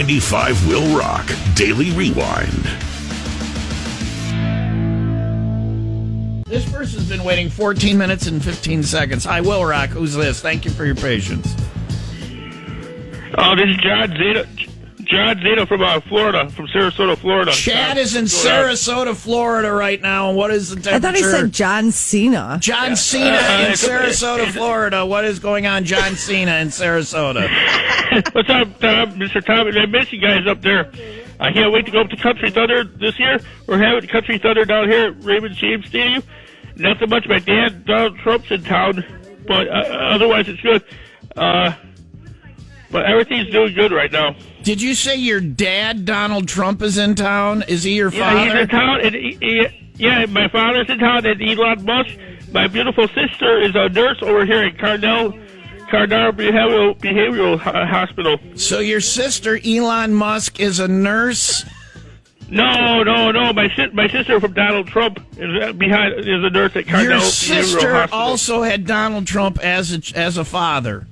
95 Will Rock Daily Rewind. This person's been waiting 14 minutes and 15 seconds. Hi, Will Rock. Who's this? Thank you for your patience. Oh, this is John Zeta. John Zeta from Florida, from Sarasota, Florida. Chad is in Sarasota, Florida right now. What is the temperature? I thought he said John Cena. John Cena in Sarasota, Florida. What is going on, John Cena in Sarasota? What's up, Tom? Mr. Tom? I miss you guys up there. I can't wait to go up to Country Thunder this year. We're having Country Thunder down here at Raymond James Stadium. Not so much my dad, Donald Trump's in town, but otherwise it's good. But everything's doing good right now. Did you say your dad, Donald Trump, is in town? Is he your father? Yeah, he's in town. And my father's in town, and Elon Musk. My beautiful sister is a nurse over here at Cardinal Behavioral Hospital. So your sister, Elon Musk, is a nurse? No. My sister from Donald Trump is a nurse at Cardinal Behavioral Hospital. Your sister also had Donald Trump as a father.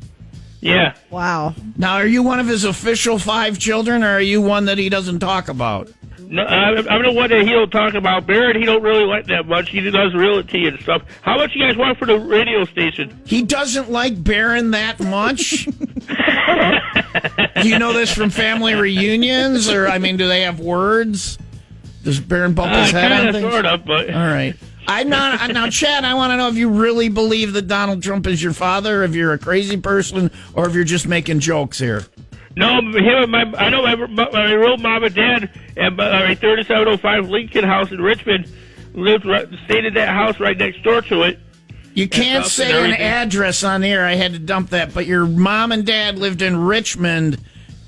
Yeah. Wow. Now, are you one of his official 5 children, or are you one that he doesn't talk about? No, I'm the one that he don't talk about. Barrett, he don't really like that much. He does realty and stuff. How much you guys want for the radio station? He doesn't like Barron that much? Do you know this from family reunions, or, do they have words? Does Barron bump his head on things? Sort of, but... All right. Now, Chad, I want to know if you really believe that Donald Trump is your father, if you're a crazy person, or if you're just making jokes here. No, I know my real mom and dad at my 3705 Lincoln House in Richmond stayed in that house right next door to it. You can't say an address on the air. I had to dump that. But your mom and dad lived in Richmond.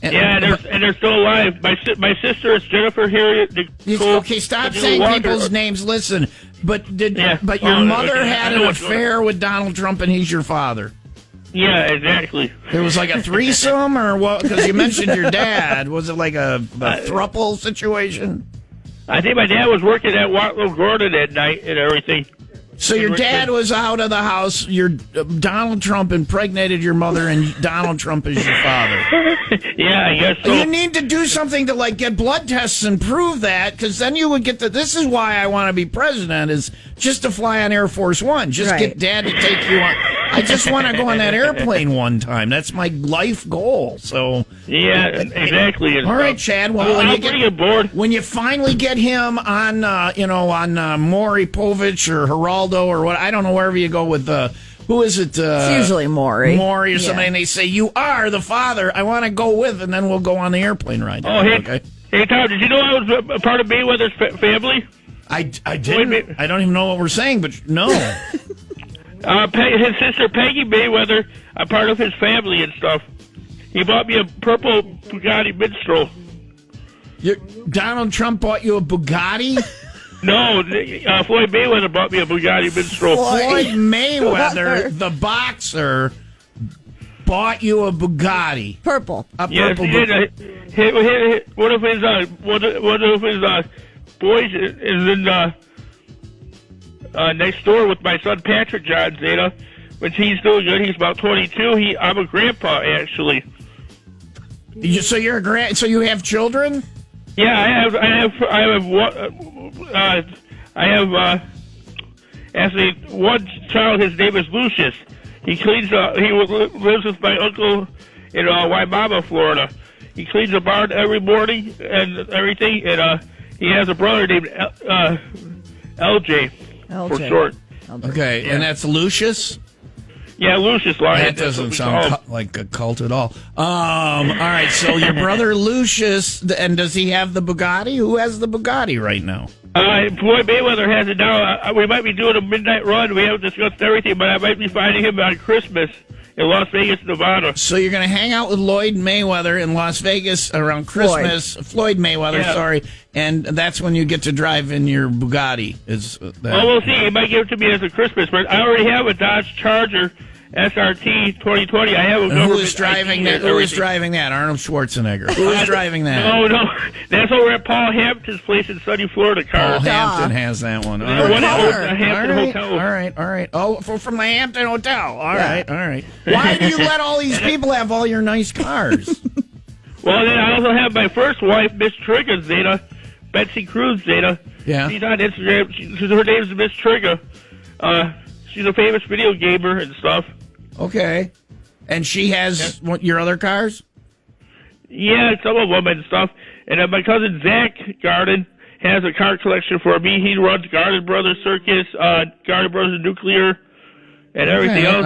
And they're still alive. My sister is Jennifer Harriet. Okay, stop saying people's names. Listen, but your mother had an affair with Donald Trump, and he's your father. Yeah, exactly. It was like a threesome, or what? Because you mentioned your dad. Was it like a throuple situation? I think my dad was working at Watlow Gordon that night and everything. So your dad was out of the house. Donald Trump impregnated your mother, and Donald Trump is your father. Yeah, I guess so. You need to do something to get blood tests and prove that, because then you would get this is why I want to be president, is just to fly on Air Force One. Just get Dad to take you on. I just want to go on that airplane one time. That's my life goal. So yeah, exactly. All right, Chad. Well, when you finally get him on, on Maury Povich or Geraldo or what, I don't know, wherever you go with who is it? It's usually Maury. Maury or somebody, and they say, you are the father I want to go with, and then we'll go on the airplane ride. Oh, hey, Tom, did you know I was a part of Mayweather's family? I didn't. I don't even know what we're saying, but no. His sister, Peggy Mayweather, a part of his family and stuff. He bought me a purple Bugatti Minstrel. Donald Trump bought you a Bugatti? No, Floyd Mayweather bought me a Bugatti Minstrel. Floyd Mayweather, the boxer, bought you a Bugatti. Purple. Yes, he did. One of his boys is in next door with my son Patrick John Zeta, which he's doing good. He's about 22. I'm a grandpa, actually. So you're a So you have children? Yeah, I have actually one child. His name is Lucius. He lives with my uncle in Waimama, Florida. He cleans the barn every morning and everything, and he has a brother named LJ. For short. Okay, yeah. And that's Lucius? Yeah, Lucius Lyon. That doesn't sound like a cult at all. All right, so your brother Lucius, and does he have the Bugatti? Who has the Bugatti right now? Floyd Mayweather has it now. We might be doing a midnight run. We haven't discussed everything, but I might be finding him on Christmas in Las Vegas, Nevada. So you're going to hang out with Lloyd Mayweather in Las Vegas around Christmas. Floyd Mayweather, sorry. And that's when you get to drive in your Bugatti. Well, we'll see. He might give it to me as a Christmas, but I already have a Dodge Charger SRT 2020. I have a Who is driving that? Who is driving that? Arnold Schwarzenegger. Who is driving that? No. That's over at Paul Hampton's place in sunny Florida. Paul Hampton has that one. All right. Oh, from the Hampton Hotel. All right. Why do you let all these people have all your nice cars? Well, then I also have my first wife, Miss Trigger Zeta, Betsy Cruz Zeta. Yeah. She's on Instagram. Her name's Miss Trigger. She's a famous video gamer and stuff. Okay. And she has your other cars? Yeah, some of them and stuff. And my cousin Zach Garden has a car collection for me. He runs Garden Brothers Circus, Garden Brothers Nuclear, and everything else.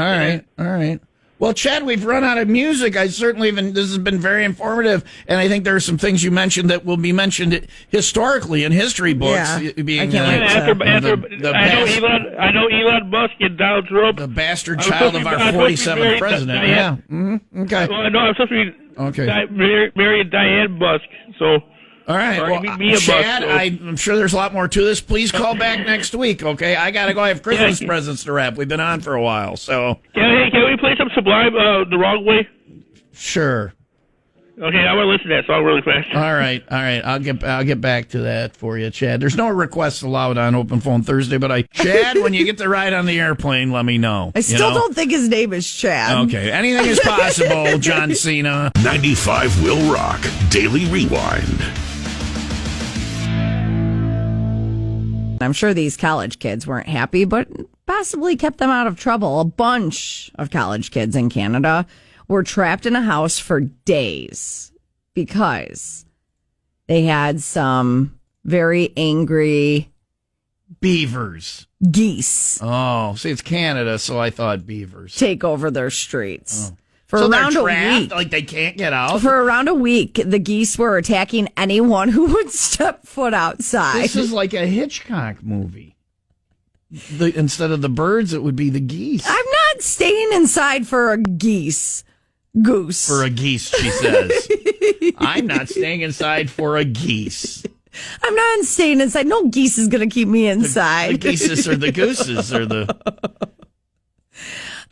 All right. Well, Chad, we've run out of music. This has been very informative, and I think there are some things you mentioned that will be mentioned historically in history books. Yeah. I can't wait I know Elon Musk and Donald Trump. The bastard child of our 47th president. Yeah. Mm-hmm. Okay. Well, no, I'm supposed to be marrying Diane Musk, so... All right, well, Chad, I'm sure there's a lot more to this. Please call back next week, okay? I got to go. I have Christmas presents to wrap. We've been on for a while, so... Can we play some Sublime The Wrong Way? Sure. Okay, I want to listen to that song really fast. All right. I'll get back to that for you, Chad. There's no requests allowed on Open Phone Thursday, but Chad, when you get the ride on the airplane, let me know. I still don't think his name is Chad. Okay, anything is possible, John Cena. 95 Will Rock Daily Rewind. I'm sure these college kids weren't happy, but possibly kept them out of trouble. A bunch of college kids in Canada were trapped in a house for days because they had some very angry beavers. Geese. Oh, see, it's Canada, so I thought beavers. Take over their streets. Oh. For so around they're a trapped, week. like they can't get out? For around a week, the geese were attacking anyone who would step foot outside. This is like a Hitchcock movie. Instead of the birds, it would be the geese. I'm not staying inside for a goose. For a geese, she says. I'm not staying inside for a geese. I'm not staying inside. No geese is going to keep me inside. The geeses or the gooses or the...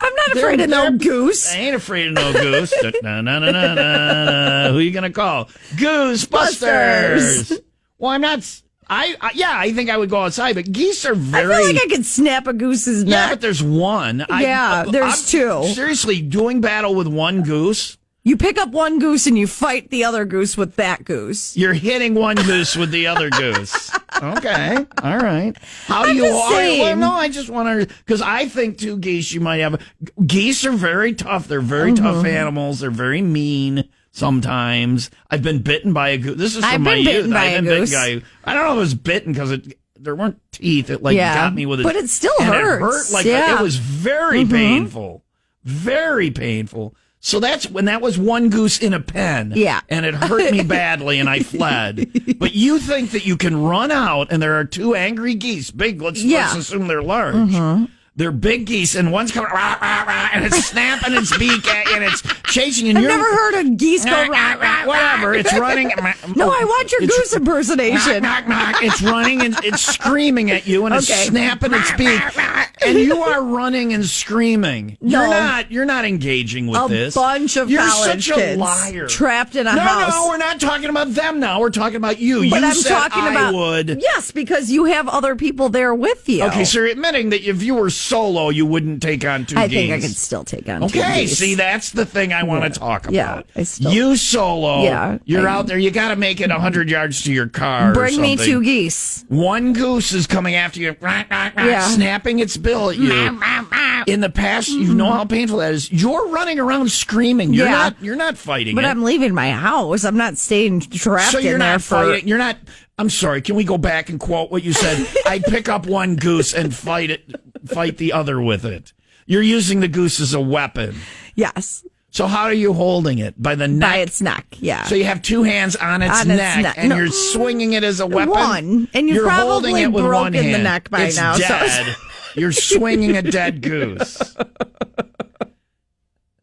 I'm not afraid of no goose. I ain't afraid of no goose. Who are you going to call? Goosebusters. Well, I'm not... I think I would go outside, but geese are very... I feel like I could snap a goose's neck. Yeah, but there's one. There's two. Seriously, doing battle with one goose... You pick up one goose and you fight the other goose with that goose. You're hitting one goose with the other goose. Okay. All right. How do you... Well, no, I just want to... Because I think two geese you might have... Geese are very tough. They're very tough animals. They're very mean sometimes. I've been bitten by a goose. This is from my youth. I've been bitten by a goose. I don't know if it was bitten because there weren't teeth. It got me with it. But it still hurts. It hurt it was very painful. Very painful. So that was one goose in a pen. Yeah. And it hurt me badly and I fled. But you think that you can run out and there are two angry geese, big, let's assume they're large. Mm-hmm. They're big geese and one's coming, rah, rah, rah, and it's snapping its beak at you and it's chasing you. I've never heard a geese go, rah, rah, whatever. It's running. No, I want your goose impersonation. Knock, knock, knock. It's running and it's screaming at you and it's snapping its beak. And you are running and screaming. No. You're not engaging with this. A bunch of college such a kids liar. Trapped in a house. No, we're not talking about them now. We're talking about you. But I'm talking about I would. Yes, because you have other people there with you. Okay, so you're admitting that if you were solo, you wouldn't take on two geese. I think I could still take on two geese. Okay, see, that's the thing I want to talk about. Yeah, you solo. You're out there. You got to make it 100 yards to your car. Bring me two geese. One goose is coming after you, snapping its bill at you. In the past, you know how painful that is. You're running around screaming. You're not fighting. But I'm leaving my house. I'm not staying trapped in there fighting. You're not. I'm sorry. Can we go back and quote what you said? I'd pick up one goose and fight the other with it. You're using the goose as a weapon. Yes. So how are you holding it? By the neck? By its neck, yeah. So you have two hands on its neck, and you're swinging it as a weapon? One. And you're probably holding it with one hand. the neck by it's now. Dead. You're swinging a dead goose.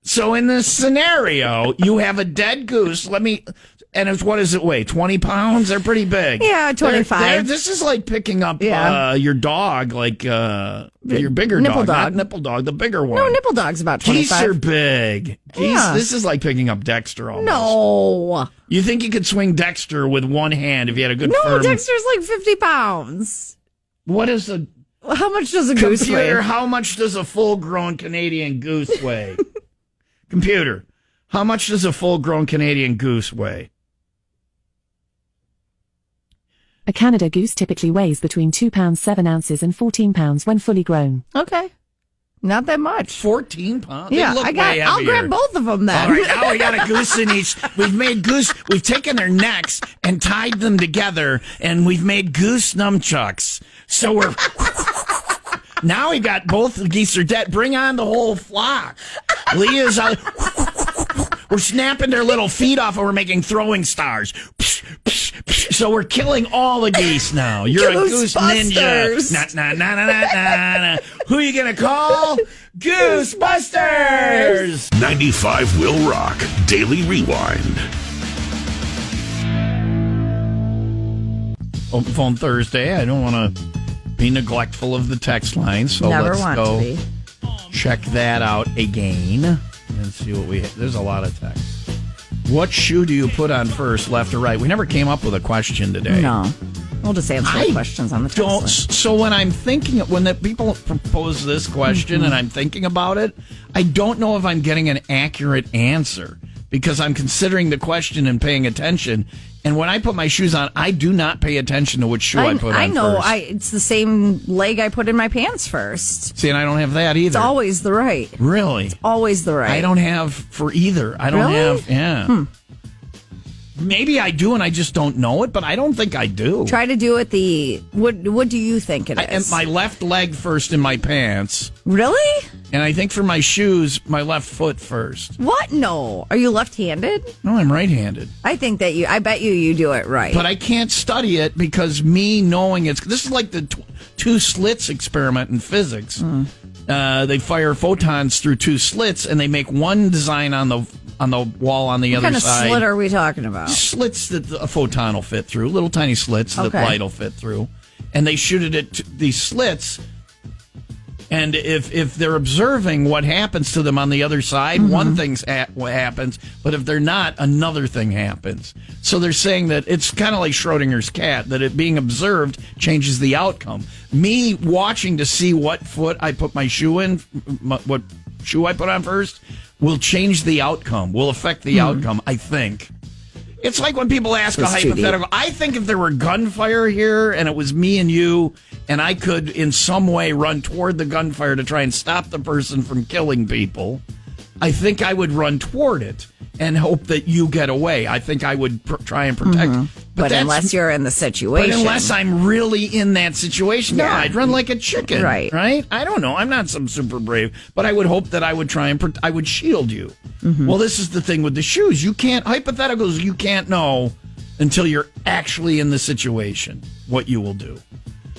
So in this scenario, you have a dead goose. What does it weigh? 20 pounds? They're pretty big. Yeah, 25. This is like picking up your dog, like your bigger nipple dog. Not nipple dog, the bigger one. No, nipple dog's about 25. Geese are big. This is like picking up Dexter almost. No. You think you could swing Dexter with one hand if you had a good firm... No, Dexter's like 50 pounds. What is a... How much does a goose weigh? How much does a full-grown Canadian goose weigh? Computer. How much does a full-grown Canadian goose weigh? A Canada goose typically weighs between 2 pounds 7 ounces and 14 pounds when fully grown. Okay. Not that much. 14 pounds? Yeah, They look way I'll heavier. grab both of them then. All right, now we got a goose in each. We've taken their necks and tied them together, and we've made goose nunchucks. So we're... Now we got both the geese are dead. Bring on the whole flock. Leah's out. We're snapping their little feet off, and we're making throwing stars. So we're killing all the geese now. You're a goose ninja. Nah. Who are you going to call? Goosebusters! 95 Will Rock Daily Rewind. Phone Thursday. I don't want to be neglectful of the text line, so Never let's want go to be. check that out again and see what we have. There's a lot of text. What shoe do you put on first, left or right? We never came up with a question today. No. We'll just answer the questions on the text line. So when I'm thinking, when the people propose this question and I'm thinking about it, I don't know if I'm getting an accurate answer because I'm considering the question and paying attention. And when I put my shoes on, I do not pay attention to which shoe I put on I know. first. It's the same leg I put in my pants first. See, and I don't have that either. It's always the right. Really? Always the right. I don't have for either. I don't have, yeah. Maybe I do and I just don't know it, but I don't think I do. Try to do it what do you think it is? My left leg first in my pants. Really? And I think for my shoes, my left foot first. What? No. Are you left-handed? No, I'm right-handed. I bet you do it right. But I can't study it because me knowing this is like the two slits experiment in physics. They fire photons through two slits and they make one design on the wall on the other side. What kind of slit are we talking about? Slits that a photon will fit through, little tiny slits that light will fit through. And they shoot it at these slits. And if they're observing what happens to them on the other side, one thing's what happens. But if they're not, another thing happens. So they're saying that it's kind of like Schrodinger's cat, that it being observed changes the outcome. Me watching to see what foot I put my shoe in, what shoe I put on first, will change the outcome, will affect the outcome, I think. It's like when people ask a hypothetical. I think if there were gunfire here and it was me and you, and I could in some way run toward the gunfire to try and stop the person from killing people, I think I would run toward it and hope that you get away. I think I would try and protect. But unless you're in the situation. But unless I'm really in that situation, no, I'd run like a chicken. Right? I don't know. I'm not some super brave, but I would hope that I would try and I would shield you. Well, this is the thing with the shoes. You can't, hypotheticals, you can't know until you're actually in the situation what you will do.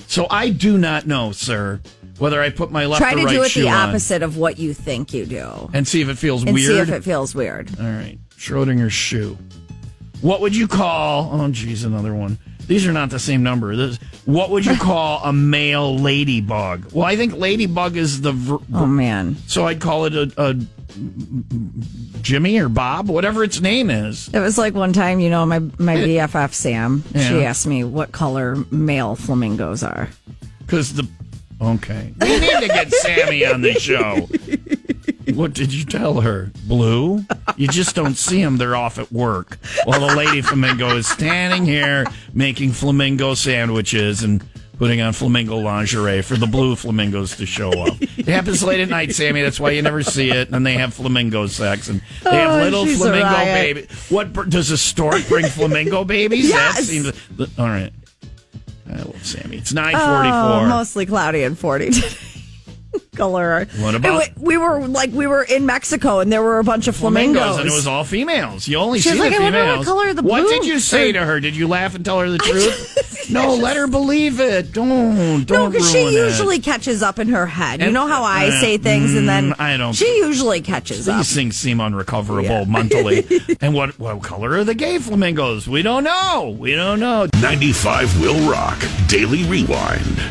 So I do not know, sir, whether I put my left or right shoe on. Try to do it the opposite of what you think you do. And see if it feels weird. And see if it feels weird. All right. Schrodinger's shoe. What would you call... Oh, geez, another one. These are not the same number. What would you call a male ladybug? Well, I think ladybug is the... Oh, man. So I'd call it a Jimmy or Bob, whatever its name is. It was like one time, my BFF, Sam, she asked me what color male flamingos are. Because Okay. We need to get Sammie on the show. What did you tell her? Blue? You just don't see them. They're off at work. While the lady flamingo is standing here making flamingo sandwiches and putting on flamingo lingerie for the blue flamingos to show up. It happens late at night, Sammie. That's why you never see it. And they have flamingo sex. And they have little flamingo babies. What, does a stork bring flamingo babies? Yes. That seems... All right. I love Sammie. It's 9:44. Mostly cloudy and 40 today. Color. What about? We were in Mexico and there were a bunch of flamingos. And it was all females. You only She's see like, the females. I wonder what color the blue. What did you say to her? Did you laugh and tell her the truth? No, let her believe it. Don't No, because she ruin usually it. catches up in her head. You know how I say things and then I don't. She usually catches up. These things seem unrecoverable mentally. And what color are the gay flamingos? We don't know. 95 Will Rock Daily Rewind.